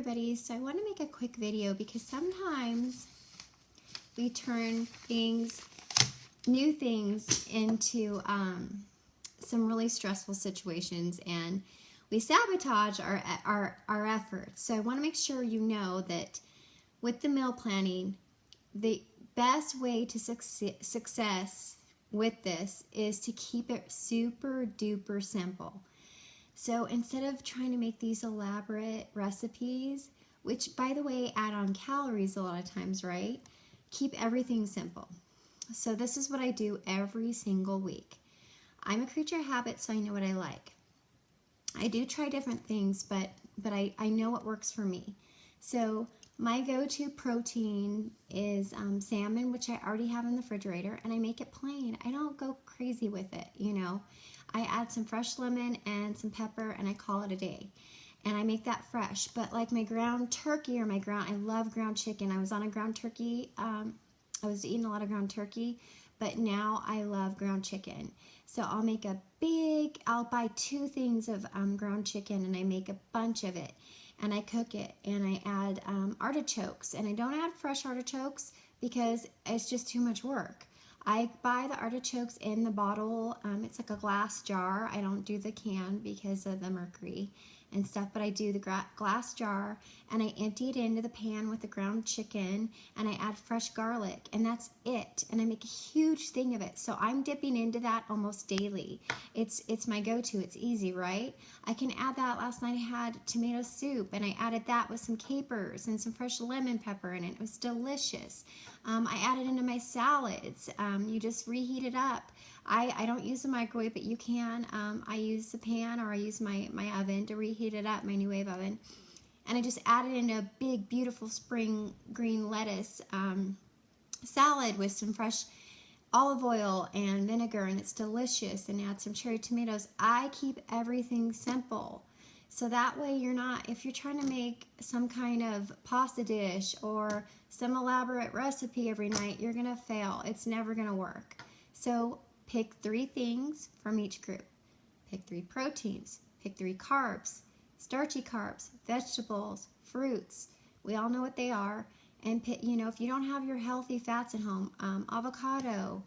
Everybody, so I want to make a quick video because sometimes we turn new things into some really stressful situations, and we sabotage our efforts. So I want to make sure you know that with the meal planning, the best way to success with this is to keep it super duper simple. So instead of trying to make these elaborate recipes, which by the way add on calories a lot of times, right? Keep everything simple. So this is what I do every single week. I'm a creature of habit, so I know what I like. I do try different things, but I know what works for me. So my go-to protein is salmon, which I already have in the refrigerator, and I make it plain. I don't go crazy with it, you know. I add some fresh lemon and some pepper, and I call it a day. And I make that fresh. But like my ground turkey or I love ground chicken. I was on a ground turkey. I was eating a lot of ground turkey, but now I love ground chicken. So I'll buy 2 things of ground chicken, and I make a bunch of it. And I cook it, and I add artichokes. And I don't add fresh artichokes because it's just too much work. I buy the artichokes in the bottle. It's like a glass jar. I don't do the can because of the mercury and stuff, but I do the glass jar, and I empty it into the pan with the ground chicken, and I add fresh garlic, and that's it. And I make a huge thing of it. So I'm dipping into that almost daily. It's my go-to. It's easy, right? I can add that. Last night I had tomato soup, and I added that with some capers and some fresh lemon pepper in it. It was delicious. I added into my salads. You just reheat it up. I don't use the microwave, but you can. I use the pan, or I use my oven to reheat it up, my NuWave oven. And I just added in a big, beautiful spring green lettuce salad with some fresh olive oil and vinegar, and it's delicious, and add some cherry tomatoes. I keep everything simple. So that way if you're trying to make some kind of pasta dish or some elaborate recipe every night, you're gonna fail. It's never gonna work. So pick 3 things from each group. Pick 3 proteins, pick 3 carbs, starchy carbs, vegetables, fruits. We all know what they are. And pick, if you don't have your healthy fats at home, avocado,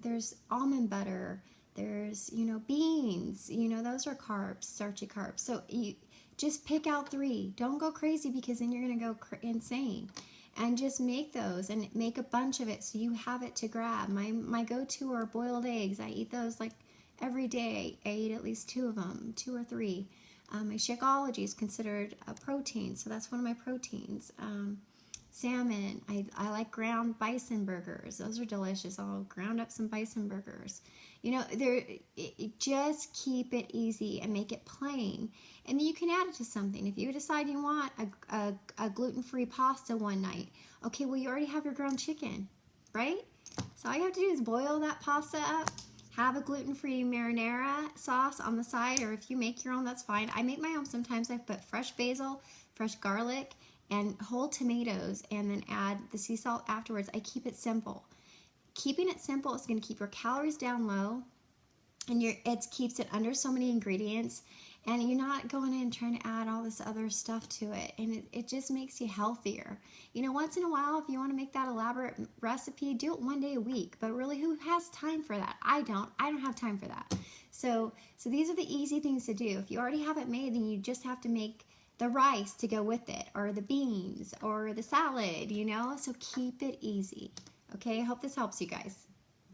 there's almond butter, there's, beans, those are carbs, starchy carbs. So you just pick out 3. Don't go crazy, because then you're going to go insane. And just make those, and make a bunch of it so you have it to grab. My go-to are boiled eggs. I eat those like every day. I eat at least 2 of them, 2 or 3. My Shakeology is considered a protein, so that's one of my proteins. Salmon. I like ground bison burgers. Those are delicious. I'll ground up some bison burgers. Just keep it easy and make it plain. And then you can add it to something. If you decide you want a gluten-free pasta one night, okay, well, you already have your ground chicken, right? So all you have to do is boil that pasta up, have a gluten-free marinara sauce on the side, or if you make your own, that's fine. I make my own sometimes. I put fresh basil, fresh garlic, and whole tomatoes, and then add the sea salt afterwards. I keep it simple. Keeping it simple is going to keep your calories down low, and it keeps it under so many ingredients, and you're not going in trying to add all this other stuff to it, and it just makes you healthier. Once in a while, if you want to make that elaborate recipe, do it one day a week, but really, who has time for that? I don't have time for that. So these are the easy things to do. If you already have it made, then you just have to make the rice to go with it, or the beans, or the salad, so keep it easy. Okay, I hope this helps you guys.